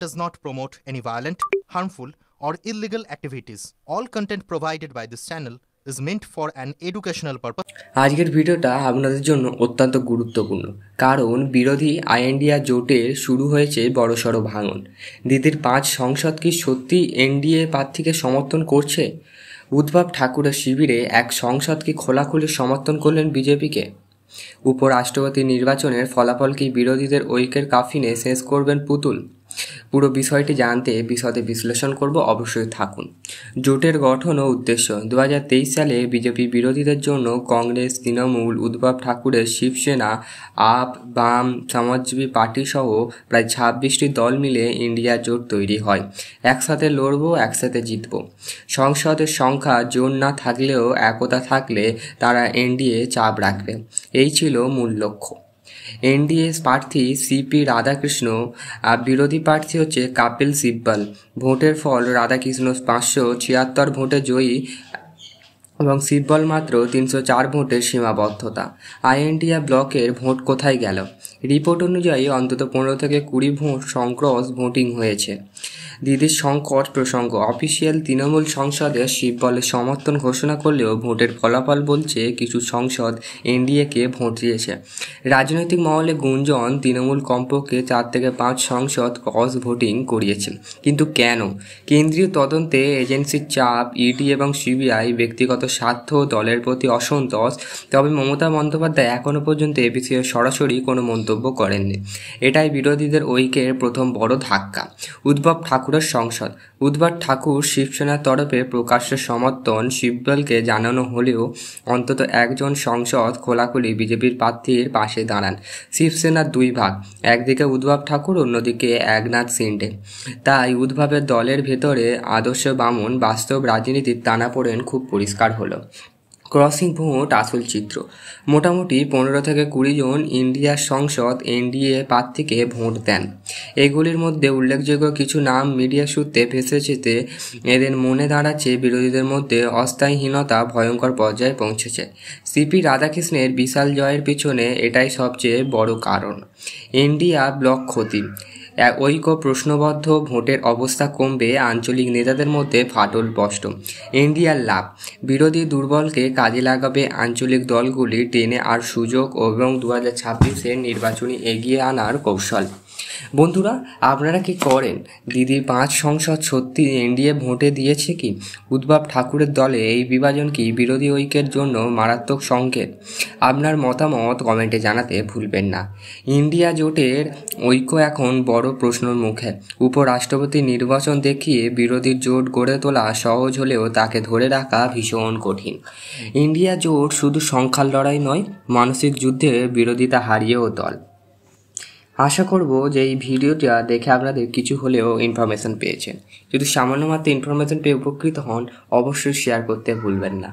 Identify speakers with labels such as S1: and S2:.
S1: does not promote any violent, harmful, or illegal activities. All content provided by this channel is meant for an educational purpose.
S2: আজকের ভিডিওটা আপনাদের জন্য অত্যন্ত গুরুত্বপূর্ণ, কারণ বিরোধী আইএনডিএ জোটের শুরু হয়েছে বড়সড় ভাঙন। দিদির 5 সংসদ কি সত্যি এনডিএ প্রার্থীকে সমর্থন করছে? উদ্ধব ঠাকুরের শিবিরে এক সংসদ কি খোলাখুলি সমর্থন করলেন বিজেপিকে? উপরাষ্ট্রপতি নির্বাচনের ফলাফল কি বিরোধীদের ঐক্যের কাফিনে শেষ করবেন পুতুল? পুরো বিষয়টি জানতে বিশদে বিশ্লেষণ করব, অবশ্যই থাকুন। জোটের গঠন ও উদ্দেশ্য। 2023 সালে বিজেপি বিরোধীদের জন্য কংগ্রেস, তৃণমূল, উদ্ধব ঠাকুরের শিবসেনা, আপ, বাম, সমাজজীবী পার্টি সহ প্রায় 26টি দল মিলে ইন্ডিয়া জোট তৈরি হয়। একসাথে লড়বো, একসাথে জিতবো। সংসদের সংখ্যা জোর না থাকলেও একতা থাকলে তারা এনডিএ চাপ রাখবে, এই ছিল মূল লক্ষ্য। এনডিএ প্রার্থী সিপি রাধাকৃষ্ণ আর বিরোধী প্রার্থী হচ্ছে কপিল সিব্বল। ভোটের ফল রাধাকৃষ্ণ 576 ভোটে জয়ী এবং সিব্বল মাত্র 304 ভোটের সীমাবদ্ধতা। আইএনডিএ ব্লকের ভোট কোথায় গেল? রিপোর্ট অনুযায়ী অন্তত 15 থেকে 20 ভোট সংক্রস ভোটিং হয়েছে। দিদির সংকট প্রসঙ্গ। অফিসিয়াল তৃণমূল সংসদে সিব্বলের সমর্থন ঘোষণা করলেও ভোটের ফলাফল বলছে কিছু সংসদ এনডিএকে ভোট দিয়েছে। রাজনৈতিক মহলে গুঞ্জন তৃণমূল কমপক্ষে 4 থেকে 5 সংসদ ক্রস ভোটিং করিয়েছে। কিন্তু কেন? কেন্দ্রীয় তদন্তে এজেন্সির চাপ, ইডি এবং সিবিআই, ব্যক্তিগত স্বার্থ, দলের প্রতি অসন্তোষ। তবে মমতা বন্দ্যোপাধ্যায় এখনও পর্যন্ত এ বিষয়ে সরাসরি কোনো মন্তব্য করেননি। এটাই বিরোধীদের ঐক্যের প্রথম বড় ধাক্কা। উদ্ধব ঠাকুরের সংসদ। উদ্ধব ঠাকুর শিবসেনার তরফে প্রকাশ্য সমর্থন সিব্বলকে জানানো হলেও অন্তত একজন সংসদ খোলাখুলি বিজেপির প্রার্থীর পাশে দাঁড়ান। শিবসেনার 2 ভাগ, একদিকে উদ্ধব ঠাকুর, অন্যদিকে একনাথ শিন্ডে। তাই উদ্ধবের দলের ভেতরে আদর্শ বামন, বাস্তব রাজনীতির টানাপোড়েন খুব পরিষ্কার হলো। ক্রসিং ভোট আসল চিত্র। মোটামুটি 15 থেকে 20 জন ইন্ডিয়ার সংসদ এনডিএ প্রার্থীকে ভোট দেন। এগুলির মধ্যে উল্লেখযোগ্য কিছু নাম মিডিয়া সূত্রে ভেসে যেতে এদের মনে দাঁড়াচ্ছে বিরোধীদের মধ্যে অস্থায়ীহীনতা ভয়ঙ্কর পর্যায়ে পৌঁছেছে। সিপি রাধাকৃষ্ণের বিশাল জয়ের পিছনে এটাই সবচেয়ে বড় কারণ। এনডিএ ব্লক ক্ষতি। ঐক্য প্রশ্নবদ্ধ, ভোটের অবস্থা কমবে, আঞ্চলিক নেতাদের মধ্যে ফাটল স্পষ্ট। এনডিএর লাভ। বিরোধী দুর্বলকে কাজে লাগাবে আঞ্চলিক দলগুলি, টেনে আর সুযোগ এবং 2026-এর নির্বাচনী এগিয়ে আনার কৌশল। বন্ধুরা, আপনারা কি করেন? দিদির 5 সংসদ সত্যি এনডিএ ভোটে দিয়েছে কি? উদ্ধব ঠাকুরের দলে এই বিভাজন কি বিরোধী ঐক্যের জন্য মারাত্মক সংকেত? আপনার মতামত কমেন্টে জানাতে ভুলবেন না। ইন্ডিয়া জোটের ঐক্য এখন বড় প্রশ্নের মুখে। উপরাষ্ট্রপতি নির্বাচন দেখিয়ে বিরোধী জোট গড়ে তোলা সহজ হলেও তাকে ধরে রাখা ভীষণ কঠিন। ইন্ডিয়া জোট শুধু সংখ্যার লড়াই নয়, মানসিক যুদ্ধে বিরোধিতা হারিয়েও দল। আশা করব যে এই ভিডিওটা দেখে আপনাদের কিছু হলেও ইনফরমেশন পেয়েছেন। যদি সামান্য মাত্র ইনফরমেশন পেয়ে উপকৃত হন, অবশ্যই শেয়ার করতে ভুলবেন না।